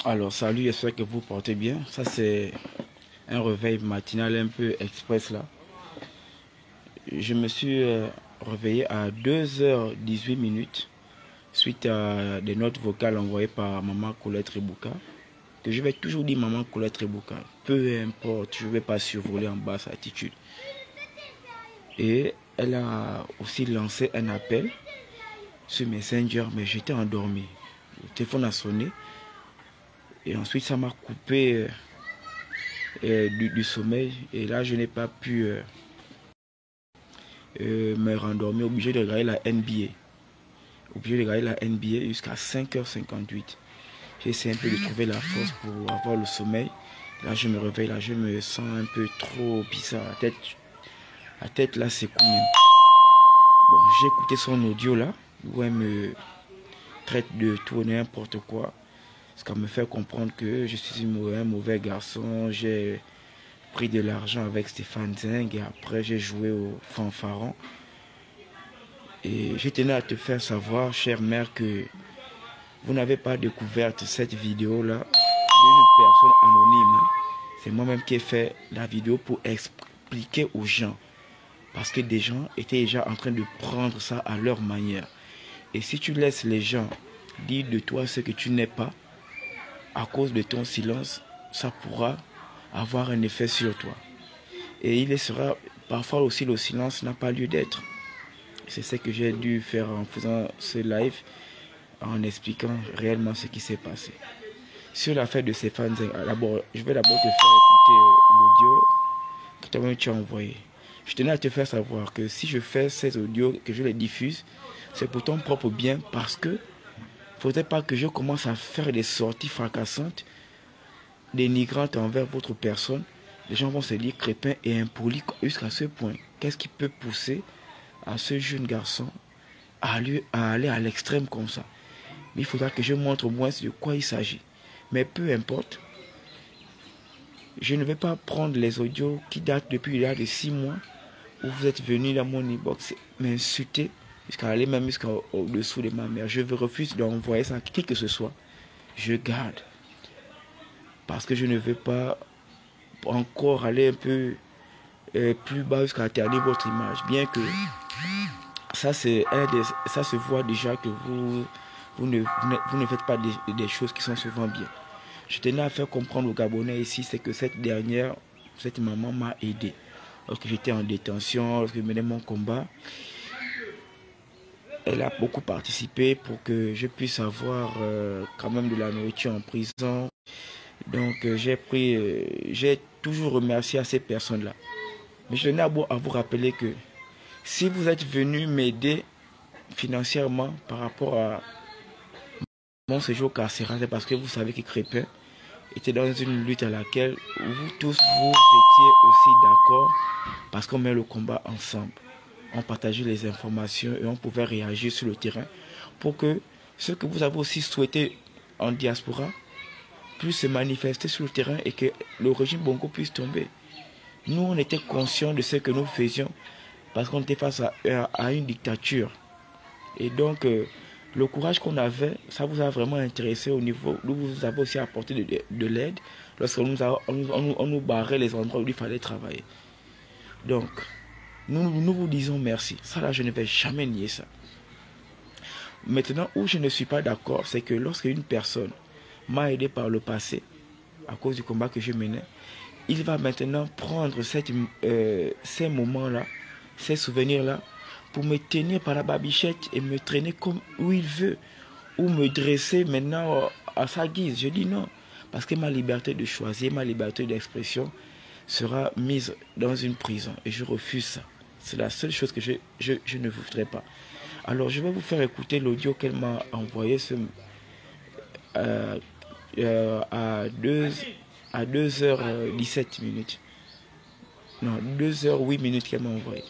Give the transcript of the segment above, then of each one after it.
Alors salut, j'espère que vous portez bien. Ça c'est un réveil matinal un peu express là. Je me suis réveillé à 2h18 suite à des notes vocales envoyées par maman Colette Rebouka. Que je vais toujours dire maman Colette Rebouka. Peu importe, je ne vais pas survoler en basse attitude. Et elle a aussi lancé un appel sur Messenger, mais j'étais endormi. Le téléphone a sonné. Et ensuite, ça m'a coupé du sommeil. Et là, je n'ai pas pu me rendormir. Obligé de regarder la NBA. Obligé de regarder la NBA jusqu'à 5h58. J'essaie un peu de trouver la force pour avoir le sommeil. Là, je me réveille. Là, je me sens un peu trop bizarre. La tête là, c'est cool même. Bon, j'ai écouté son audio là, où elle me traite de tout et n'importe quoi. Ce qui me fait comprendre que je suis un mauvais garçon. J'ai pris de l'argent avec Stéphane Zeng et après j'ai joué au fanfaron. Et je tenais à te faire savoir, chère mère, que vous n'avez pas découvert cette vidéo-là d'une personne anonyme. C'est moi-même qui ai fait la vidéo pour expliquer aux gens. Parce que des gens étaient déjà en train de prendre ça à leur manière. Et si tu laisses les gens dire de toi ce que tu n'es pas, à cause de ton silence, ça pourra avoir un effet sur toi. Et il sera parfois aussi le silence n'a pas lieu d'être. C'est ce que j'ai dû faire en faisant ce live, en expliquant réellement ce qui s'est passé. Sur l'affaire de Stéphane Zeng, je vais d'abord te faire écouter l'audio que toi-même tu as envoyé. Je tenais à te faire savoir que si je fais ces audios, que je les diffuse, c'est pour ton propre bien parce que il ne faudrait pas que je commence à faire des sorties fracassantes, dénigrantes envers votre personne. Les gens vont se dire crépin et impoli jusqu'à ce point. Qu'est-ce qui peut pousser à ce jeune garçon à aller à l'extrême comme ça? Mais il faudra que je montre au moins de quoi il s'agit. Mais peu importe, je ne vais pas prendre les audios qui datent depuis il y a de 6 mois où vous êtes venu dans mon inbox m'insulter jusqu'à aller même jusqu'au-dessous de ma mère. Je refuse d'envoyer ça à qui que ce soit. Je garde. Parce que je ne veux pas encore aller un peu plus bas jusqu'à ternir votre image. Bien que ça se voit déjà que vous ne faites pas des choses qui sont souvent bien. Je tenais à faire comprendre aux Gabonais ici, c'est que cette maman m'a aidé. Lorsque j'étais en détention, lorsque je menais mon combat, elle a beaucoup participé pour que je puisse avoir quand même de la nourriture en prison. Donc j'ai toujours remercié à ces personnes-là. Mais je tenais à vous rappeler que si vous êtes venu m'aider financièrement par rapport à mon séjour carcéral, c'est parce que vous savez que Crépin était dans une lutte à laquelle vous tous vous étiez aussi d'accord parce qu'on met le combat ensemble. On partageait les informations et on pouvait réagir sur le terrain pour que ce que vous avez aussi souhaité en diaspora puisse se manifester sur le terrain et que le régime Bongo puisse tomber. Nous, on était conscients de ce que nous faisions parce qu'on était face à une dictature. Et donc, le courage qu'on avait, ça vous a vraiment intéressé au niveau où vous avez aussi apporté de l'aide lorsqu'on nous barrait les endroits où il fallait travailler. Donc, nous vous disons merci. Ça là, je ne vais jamais nier ça. Maintenant, où je ne suis pas d'accord, c'est que lorsque une personne m'a aidé par le passé, à cause du combat que je menais, il va maintenant prendre ces moments-là, ces souvenirs-là, pour me tenir par la babichette et me traîner comme où il veut, ou me dresser maintenant à sa guise. Je dis non, parce que ma liberté de choisir, ma liberté d'expression sera mise dans une prison et je refuse ça. C'est la seule chose que je ne voudrais pas. Alors je vais vous faire écouter l'audio qu'elle m'a envoyé à 2h17. Non, 2h08 qu'elle m'a envoyé.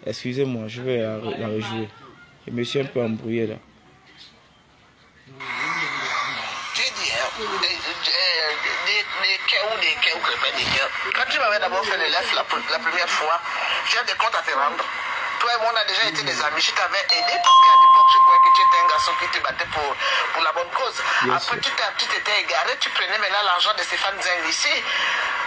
Excusez-moi, je vais la rejouer. Je me suis un peu embrouillé là. ou des quais ou crépins des quais. Quand tu m'avais d'abord fait le lèvres la première fois, j'ai des comptes à te rendre. Toi et moi, on a déjà été des amis. Je t'avais aidé parce qu'à l'époque, je croyais que tu étais un garçon qui te battait pour la bonne cause. Après, tu t'étais égaré, tu prenais maintenant l'argent de Stéphane Zeng ici.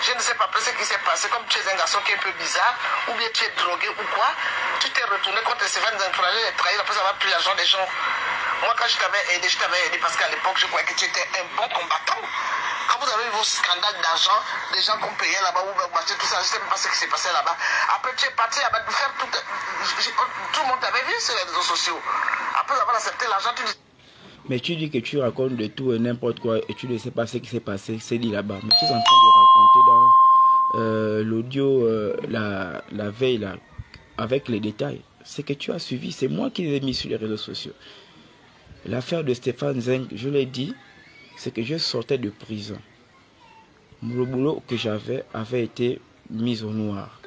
Je ne sais pas plus ce qui s'est passé. Comme tu es un garçon qui est un peu bizarre, ou bien tu es drogué ou quoi, tu t'es retourné contre Stéphane Zeng pour aller les trahir après avoir pris l'argent des gens. Moi, quand je t'avais aidé parce qu'à l'époque, je croyais que tu étais un bon combattant. Quand vous avez eu vos scandales d'argent, des gens qu'on payait là-bas, vous battez tout ça, je ne sais même pas ce qui s'est passé là-bas. Après, tu es parti là-bas de faire tout. Tout le monde t'avait vu sur les réseaux sociaux. Après avoir accepté l'argent, tu dis. Mais tu dis que tu racontes de tout et n'importe quoi et tu ne sais pas ce qui s'est passé, c'est dit là-bas. Mais tu es en train de raconter dans l'audio la veille là, avec les détails. C'est que tu as suivi, c'est moi qui les ai mis sur les réseaux sociaux. L'affaire de Stéphane Zeng, je l'ai dit, c'est que je sortais de prison. Le boulot que j'avais avait été mis au noir.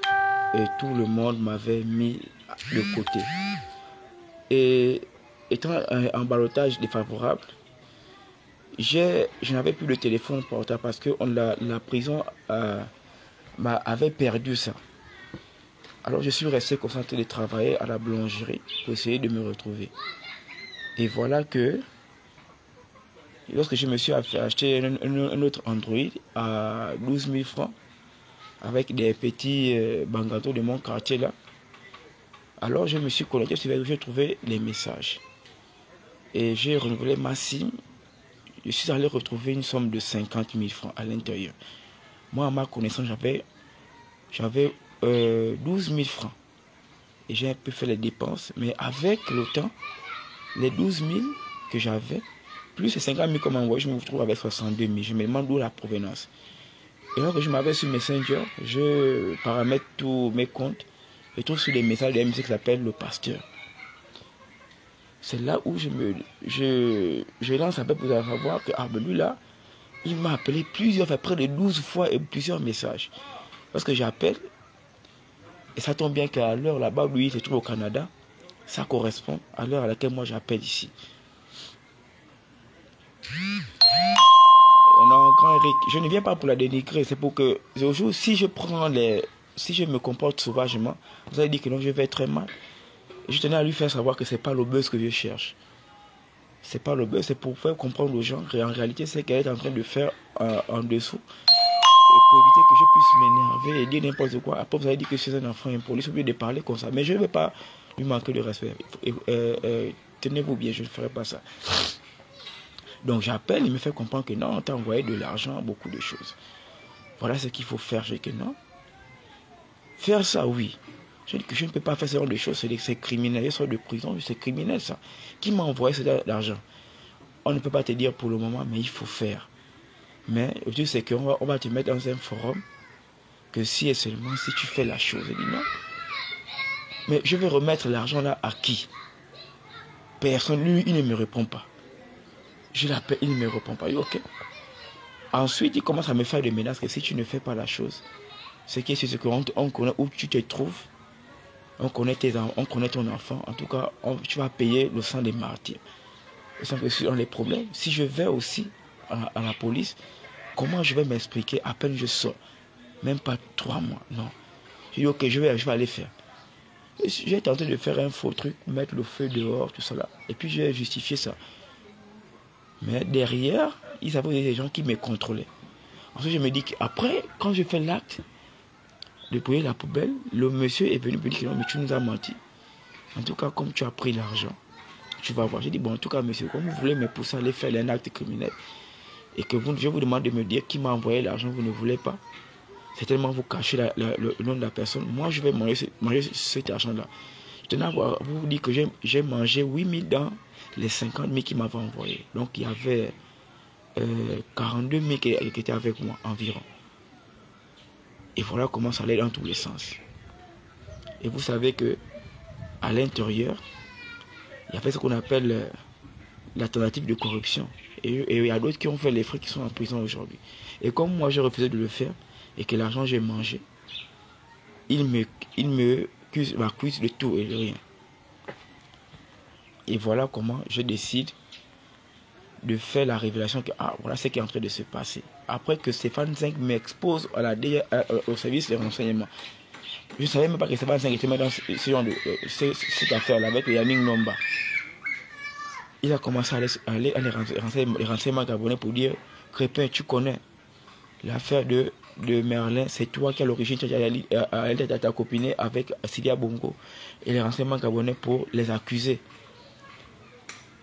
Et tout le monde m'avait mis de côté. Et étant en ballottage défavorable, je n'avais plus de téléphone portable parce que la prison avait perdu ça. Alors je suis resté concentré de travailler à la boulangerie pour essayer de me retrouver. Et voilà que lorsque je me suis acheté un autre Android à 12 000 francs avec des petits bangatos de mon quartier là, alors je me suis connecté sur Facebook, j'ai trouvé les messages. Et j'ai renouvelé ma SIM. Je suis allé retrouver une somme de 50 000 francs à l'intérieur. Moi, à ma connaissance, j'avais 12 000 francs. Et j'ai un peu fait les dépenses. Mais avec le temps, les 12 000 que j'avais, plus les 50 000 qu'on m'a envoyé, je me retrouve avec 62 000. Je me demande d'où la provenance. Et lorsque je m'avais sur Messenger, je paramètre tous mes comptes. Je trouve sur les messages de MC qui s'appelle le pasteur. C'est là où je lance un peu pour savoir que lui là, il m'a appelé plusieurs fois, près de 12 fois et plusieurs messages. Parce que j'appelle, et ça tombe bien qu'à l'heure là-bas, lui il se trouve au Canada, ça correspond à l'heure à laquelle moi j'appelle ici. Non, grand Eric, je ne viens pas pour la dénigrer, c'est pour que, aujourd'hui, si je me comporte sauvagement, vous allez dire que non, je vais très mal. Je tenais à lui faire savoir que c'est pas le buzz que je cherche. C'est pas le buzz, c'est pour faire comprendre aux gens qu'en réalité, c'est qu'elle est en train de faire en dessous. Et pour éviter que je puisse m'énerver et dire n'importe quoi. Après, vous allez dire que je suis un enfant impoli, j'ai oublié de parler comme ça. Mais je ne vais pas lui manquer de respect. Tenez-vous bien, je ne ferai pas ça. Donc j'appelle, il me fait comprendre que non, on t'a envoyé de l'argent, beaucoup de choses. Voilà ce qu'il faut faire. Je dis que non. Faire ça, oui. Je dis que je ne peux pas faire ce genre de choses, c'est criminel. Je sors de prison, c'est criminel ça. Qui m'a envoyé l'argent? On ne peut pas te dire pour le moment, mais il faut faire. Mais le truc c'est qu'on va te mettre dans un forum que si et seulement si tu fais la chose. Je dis non. Mais je vais remettre l'argent là à qui? Personne, lui, il ne me répond pas. Je l'appelle, il ne me répond pas. Ok. Ensuite, il commence à me faire des menaces que si tu ne fais pas la chose, ce qui est sûr, c'est qu'on connaît où tu te trouves. On connaît ton enfant. En tout cas, tu vas payer le sang des martyrs. Et sans que ce sont les problèmes. Si je vais aussi à la police, comment je vais m'expliquer à peine je sors? Même pas 3 mois. Non. Je dis ok, je vais aller faire. J'ai tenté de faire un faux truc, mettre le feu dehors, tout ça là. Et puis j'ai justifié ça. Mais derrière, ils avaient des gens qui me contrôlaient. Ensuite, je me dis qu'après, quand je fais l'acte, de payer la poubelle, le monsieur est venu me dire que non, mais tu nous as menti. En tout cas, comme tu as pris l'argent, tu vas voir. J'ai dit, bon, en tout cas, monsieur, comme vous voulez me pousser à aller faire un acte criminel, et que je vous demande de me dire qui m'a envoyé l'argent, vous ne voulez pas, c'est tellement vous cachez le nom de la personne. Moi, je vais manger cet argent-là. Je tenais à vous dire que j'ai mangé 8 000 dans les 50 000 qu'il m'avait envoyé. Donc, il y avait 42 000 qui étaient avec moi environ. Et voilà comment ça allait dans tous les sens. Et vous savez que à l'intérieur, il y avait ce qu'on appelle la tentative de corruption. Et il y a d'autres qui ont fait les frais qui sont en prison aujourd'hui. Et comme moi, j'ai refusé de le faire, et que l'argent j'ai mangé, il m'accuse de tout et de rien. Et voilà comment je décide de faire la révélation que voilà ce qui est en train de se passer. Après que Stéphane Zinc m'expose à au service des renseignements. Je ne savais même pas que Stéphane Zinc était dans cette affaire-là avec Yannick Nomba. Il a commencé à aller à les renseignements gabonais pour dire Crépin, tu connais l'affaire de Merlin, c'est toi qui as l'origine, tu as ta copine avec Sidia Bongo et les renseignements gabonais pour les accuser.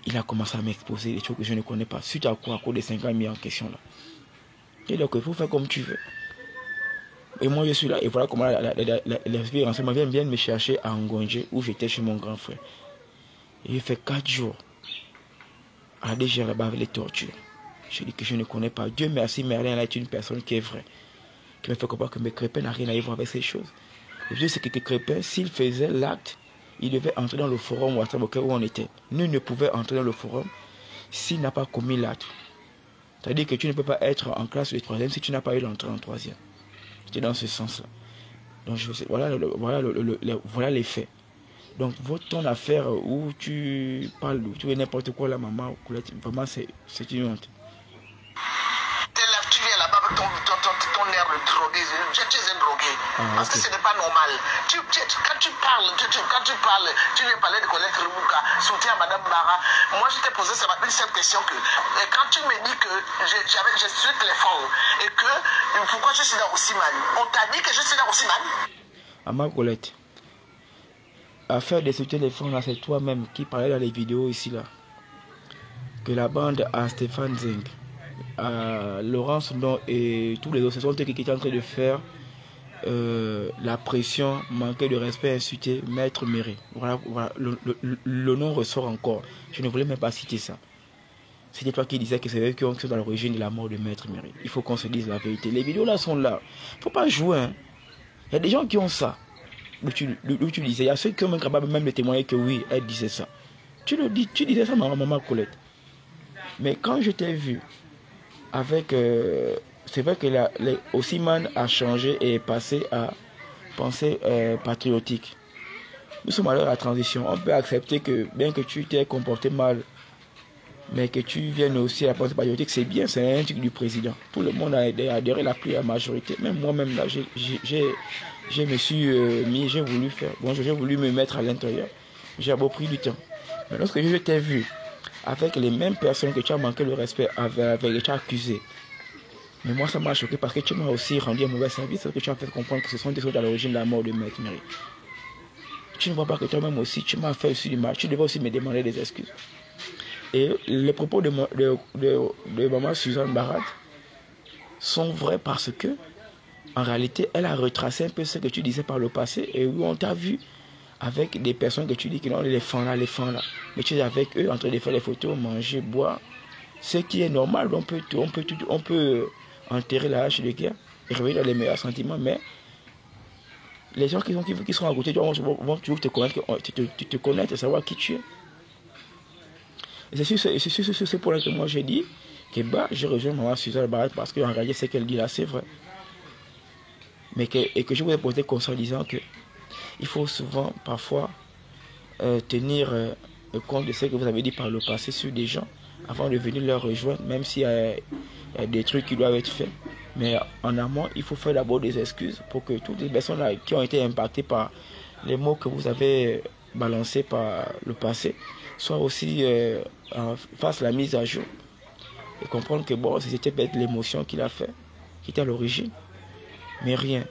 Il a commencé à m'exposer des choses que je ne connais pas. Suite à quoi, à cause des 50 000 en question là. Et donc il faut faire comme tu veux. Et moi je suis là et voilà comment les renseignements viennent me chercher à Ngonje où j'étais chez mon grand frère. Et il fait 4 jours à déjà là-bas avec les tortures. Je dis que je ne connais pas. Dieu merci, Merlin là est une personne qui est vraie. Qui me fait comprendre que mes Crépin n'a rien à voir avec ces choses. Le plus c'est que Crépin, s'il faisait l'acte, il devait entrer dans le forum où on était. Nous ne pouvons entrer dans le forum s'il n'a pas commis l'acte. C'est-à-dire que tu ne peux pas être en classe de 3e si tu n'as pas eu l'entrée en 3e. C'était dans ce sens-là. Donc voilà les faits. Donc ton affaire où tu parles, tu es n'importe quoi la maman, vraiment c'est une honte. Tu viens là-bas avec ton air de drogué, tu es un drogué. Parce que ce n'est pas normal. Quand tu parles, tu viens parler de collègue Rubuka, soutien à Madame Bara. Moi je t'ai posé une simple question que quand tu me dis que j'ai su téléphone et que pourquoi je suis dans Osimane, on t'a dit que je suis dans Osimane? À ma Colette. Affaire de ce téléphone là, c'est toi-même qui parlais dans les vidéos ici là. Que la bande à Stéphane Zinc, à Laurence Non et tous les autres, ce sont eux qui étaient en train de faire la pression, manquer de respect, insulter Maître Méré. Voilà, le nom ressort encore. Je ne voulais même pas citer ça. C'était toi qui disais que c'est eux qui sont dans l'origine de la mort de Maître Méré. Il faut qu'on se dise la vérité. Les vidéos là sont là. Faut pas jouer. Hein. Il y a des gens qui ont ça. Où tu disais, il y a ceux qui ont même capable même de témoigner que oui, elle disait ça. Tu disais ça, maman Colette. Mais quand je t'ai vu avec... c'est vrai que Osimane a changé et est passé à penser patriotique. Nous sommes à l'heure de la transition. On peut accepter que bien que tu t'aies comporté mal, mais que tu viennes aussi à la pensée patriotique, c'est bien, c'est un truc du président. Tout le monde a adhéré, la plus à la majorité. Même moi-même, là, je me suis mis, j'ai voulu faire. Bon, j'ai voulu me mettre à l'intérieur. J'ai beau pris du temps. Mais lorsque je t'ai vu avec les mêmes personnes que tu as manqué le respect, avec tu as accusé, mais moi ça m'a choqué parce que tu m'as aussi rendu un mauvais service, que tu as fait comprendre que ce sont des choses à l'origine de la mort de Maître Méré. Tu ne vois pas que toi-même aussi, tu m'as fait aussi du mal. Tu devais aussi me demander des excuses. Et les propos de maman Suzanne Barat sont vrais parce que, en réalité, elle a retracé un peu ce que tu disais par le passé et où on t'a vu avec des personnes que tu dis qui ont les fans là. Mais tu es avec eux en train de faire les photos, manger, boire. Ce qui est normal, on peut enterrer la hache de guerre et revenir dans les meilleurs sentiments, mais les gens qui sont à côté vont toujours te connaître, te connaître et savoir qui tu es. Et c'est sur ce point que moi j'ai dit que je rejoins maman Suzanne Barat parce qu'en réalité ce qu'elle dit là c'est vrai. Mais que je voulais poser conscience en disant que il faut souvent parfois tenir compte de ce que vous avez dit par le passé sur des gens avant de venir leur rejoindre, même s'il y a des trucs qui doivent être faits. Mais en amont, il faut faire d'abord des excuses pour que toutes les personnes là qui ont été impactées par les mots que vous avez balancés par le passé soient aussi fassent la mise à jour et comprendre que bon, c'était peut-être l'émotion qu'il a fait, qui était à l'origine, mais rien.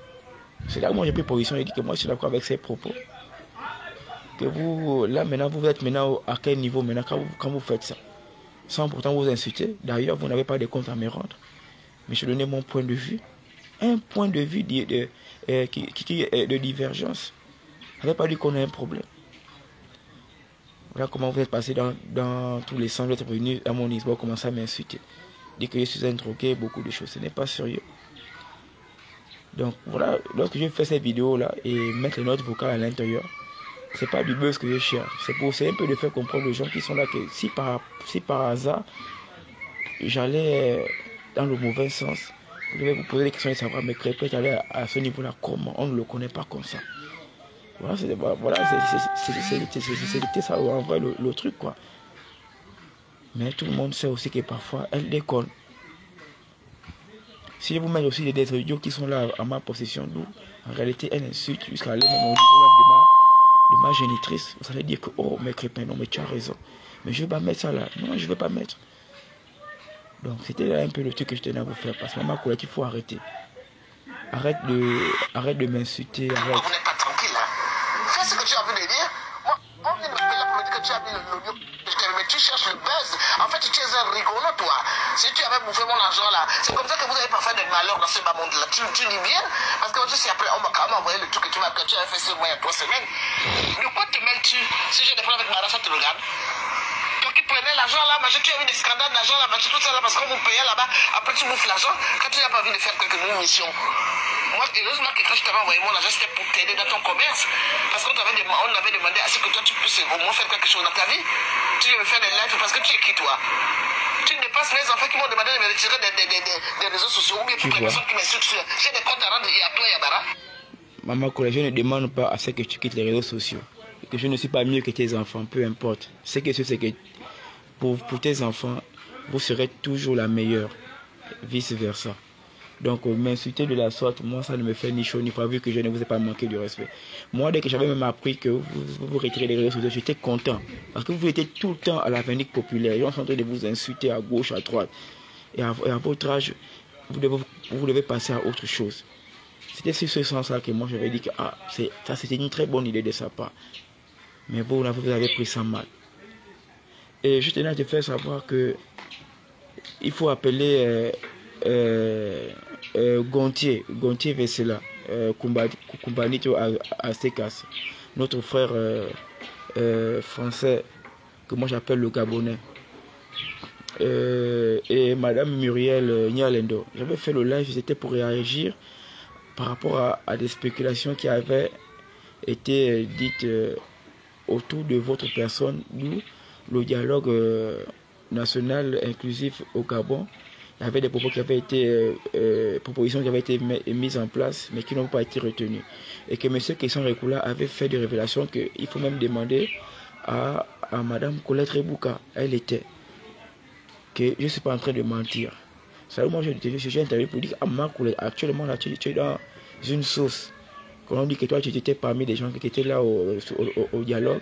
C'est là que moi j'ai pris position et dit que moi je suis d'accord avec ses propos. Que vous, là maintenant, vous êtes maintenant à quel niveau maintenant quand vous faites ça? Sans pourtant vous insulter. D'ailleurs, vous n'avez pas de compte à me rendre. Mais je donnais mon point de vue. Un point de vue de divergence. Ça ne veut pas dire qu'on a un problème. Voilà comment vous êtes passé dans tous les sens. Vous êtes venu à mon niveau, commencer à m'insulter. Dire que je suis un drogué, beaucoup de choses. Ce n'est pas sérieux. Donc voilà, lorsque je fais cette vidéo là et mettre les notes vocales à l'intérieur, c'est pas du buzz que je cherche. C'est pour essayer un peu de faire comprendre aux gens qui sont là que si par hasard j'allais dans le mauvais sens, je vais vous poser des questions et savoir, mais Crépin j'allais à ce niveau-là comment? On ne le connaît pas comme ça. Voilà, c'était ça en vrai le truc quoi. Mais tout le monde sait aussi que parfois, elle déconne. Si je vous mets aussi des audios qui sont là à ma possession, d'où en réalité elle insulte jusqu'à aller même au niveau de ma génitrice, vous allez dire que oh mais Crépin, non mais tu as raison. Mais je ne vais pas mettre ça là. Non, je ne vais pas mettre. Donc c'était un peu le truc que je tenais à vous faire. Parce que maman Colette, il faut arrêter. Arrête de m'insulter. Vous n'êtes pas tranquille là. Fais ce que tu as envie de dire. Moi, on vient m'appeler pour me dire que tu as mis l'audio. Mais tu cherches le buzz. En fait, tu es un rigolo, toi. Si tu avais bouffé mon argent là, c'est comme ça que vous avez parfois des malheurs dans ce bas monde là. Tu dis bien. Parce que aussi après, on m'a quand même envoyé le truc que tu avais fait sur moi il y a 3 semaines. De quoi te mêles-tu? Si je défends avec Mara, ça te regarde. Toi qui prenais l'argent là, tu as eu des scandales d'argent là, tout ça là, parce qu'on vous payait là-bas. Après, tu bouffes l'argent quand tu n'as pas envie de faire quelques missions. Moi, heureusement que quand je t'avais envoyé mon argent, c'était pour t'aider dans ton commerce. Parce qu'on avait demandé à ce que toi, tu puisses au moins faire quelque chose dans ta vie. Tu veux me faire des lives parce que tu es qui, toi? Tu dépasses les enfants qui m'ont demandé de me retirer des réseaux sociaux ou bien toutes les personnes qui m'insultent. J'ai des comptes à rendre à toi et à Bara. Maman Colette, je ne demande pas à ce que tu quittes les réseaux sociaux. Que je ne suis pas mieux que tes enfants, peu importe. Ce que c'est que pour tes enfants, vous serez toujours la meilleure. Vice versa. Donc m'insulter de la sorte, moi ça ne me fait ni chaud ni froid vu que je ne vous ai pas manqué de respect. Moi dès que j'avais même appris que vous retirez les réseaux sociaux, j'étais content. Parce que vous étiez tout le temps à la Vinique populaire. Ils sont en train de vous insulter à gauche, à droite. Et à votre âge, vous devez passer à autre chose. C'était sur ce sens-là que moi j'avais dit que ça c'était une très bonne idée de sa part. Mais vous avez pris ça mal. Et je tenais à te faire savoir que il faut appeler Gontier Vessela, Kumbanito Aztecas, notre frère français que moi j'appelle le Gabonais, et Madame Muriel Nyalendo. J'avais fait le live, c'était pour réagir par rapport à des spéculations qui avaient été dites autour de votre personne, d'où le dialogue national inclusif au Gabon. Il y avait des propos qui avaient été, propositions qui avaient été mises en place, mais qui n'ont pas été retenues. Et que M. Kessan Rekula avait fait des révélations qu'il faut même demander à Mme Colette Rebouka. Elle était. Que je ne suis pas en train de mentir. Ça, moi, j'ai interviewé pour dire à Mme Colette, actuellement, là, tu es dans une sauce. Quand on dit que toi, tu étais parmi les gens qui étaient là au dialogue,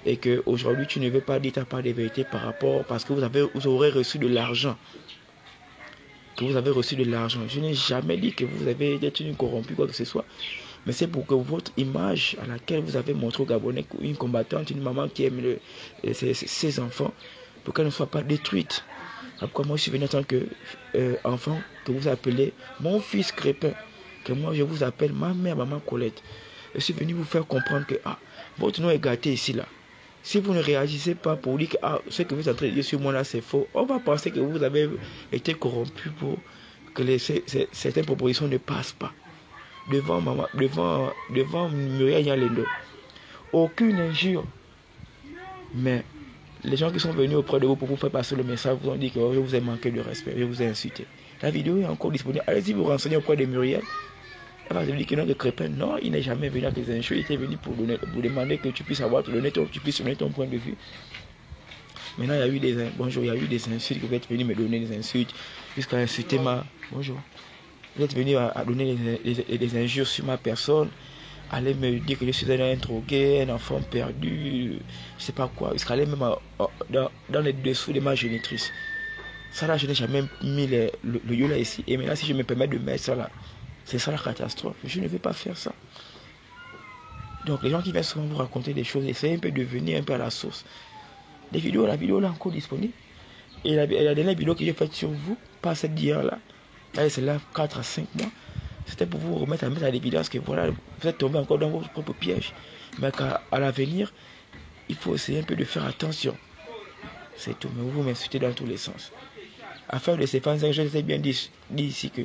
et qu'aujourd'hui, tu ne veux pas dire ta part de vérité par rapport, parce que vous aurez reçu de l'argent. Que vous avez reçu de l'argent. Je n'ai jamais dit que vous avez été une corrompue, quoi que ce soit. Mais c'est pour que votre image à laquelle vous avez montré au Gabonais une combattante, une maman qui aime ses enfants, pour qu'elle ne soit pas détruite. Après, moi, je suis venu en tant qu'enfant que vous appelez mon fils Crépin, que moi, je vous appelle ma mère, maman Colette. Je suis venu vous faire comprendre que votre nom est gâté ici, là. Si vous ne réagissez pas pour dire que ce que vous êtes en train de dire sur moi là c'est faux, on va penser que vous avez été corrompu pour que certaines propositions ne passent pas. Devant Muriel Nyalendo. Aucune injure. Mais les gens qui sont venus auprès de vous pour vous faire passer le message vous ont dit que je vous ai manqué de respect, je vous ai insulté. La vidéo est encore disponible. Allez-y vous renseigner auprès de Muriel. Elle va te dire que non, que Crépin, non, il n'est jamais venu à tes injures, il était venu pour demander que tu puisses tu puisses donner ton point de vue. Maintenant, il y a eu des insultes, que vous êtes venu me donner des insultes, jusqu'à insulter bonjour. Vous êtes venu à donner des injures sur ma personne, aller me dire que je suis un drogué, un enfant perdu, je sais pas quoi, jusqu'à aller même dans les dessous de ma génitrice. Ça là, je n'ai jamais mis le lieu là ici. Et maintenant, si je me permets de mettre ça là, c'est ça la catastrophe. Je ne vais pas faire ça. Donc les gens qui viennent souvent vous raconter des choses, essayez un peu de venir un peu à la source. La vidéo là est encore disponible. Et la dernière vidéo que j'ai faite sur vous, pas cette d'hier là, c'est là 4 à 5 mois, c'était pour vous remettre à l'évidence que voilà, vous êtes tombé encore dans votre propre piège. Mais qu'à l'avenir, il faut essayer un peu de faire attention. C'est tout, mais vous m'insultez dans tous les sens. Afin de ces fans, je vous ai bien dit ici que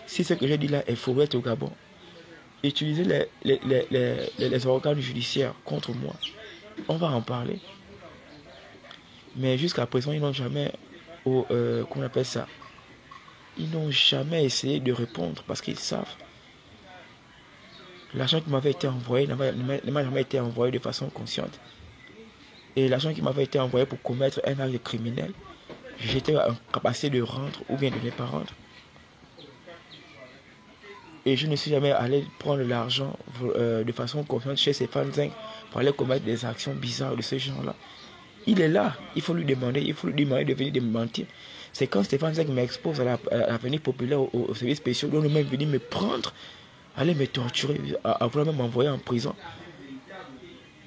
si ce que j'ai dit là est faux, au Gabon, utilisez les organes judiciaires contre moi. On va en parler. Mais jusqu'à présent, ils n'ont jamais, qu'on appelle ça, ils n'ont jamais essayé de répondre parce qu'ils savent. L'argent qui m'avait été envoyé ne m'a jamais été envoyé de façon consciente. Et l'argent qui m'avait été envoyé pour commettre un acte criminel j'étais en capacité de rendre ou bien de ne pas rendre. Et je ne suis jamais allé prendre l'argent de façon confiante chez ces fans pour aller commettre des actions bizarres de ce genre-là. Il est là, il faut lui demander de venir de me mentir. C'est quand Stéphane Zeng m'expose à l'avenir populaire aux services spéciaux, dont lui-même venir me prendre, aller me torturer, à vouloir même m'envoyer en prison.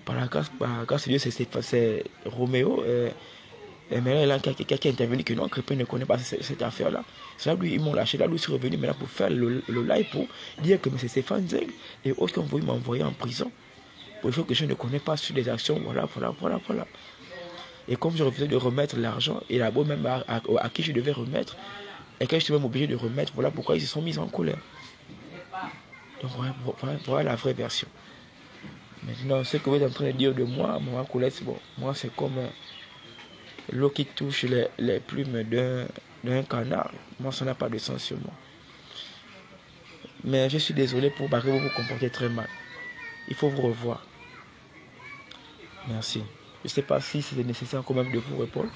Par la grâce de Dieu, c'est Roméo et maintenant, il y a quelqu'un qui est intervenu que non, Crépin ne connaît pas cette affaire-là. C'est là lui, ils m'ont lâché. Là, lui, je suis revenu maintenant pour faire le live pour dire que c'est Stéphane Zeng et autres qui ont voulu m'envoyer en prison. Pour des choses que je ne connais pas sur des actions. Voilà. Et comme je refusais de remettre l'argent, et là-bas même à qui je devais remettre, et quand je suis même obligé de remettre, voilà pourquoi ils se sont mis en colère. Donc voilà la vraie version. Maintenant, ce que vous êtes en train de dire de moi, mon Colette, bon, moi c'est comme l'eau qui touche les plumes d'un canard. Moi, ça n'a pas de sens sur moi. Mais je suis désolé pour que vous vous comportez très mal. Il faut vous revoir. Merci. Je ne sais pas si c'est nécessaire quand même de vous répondre.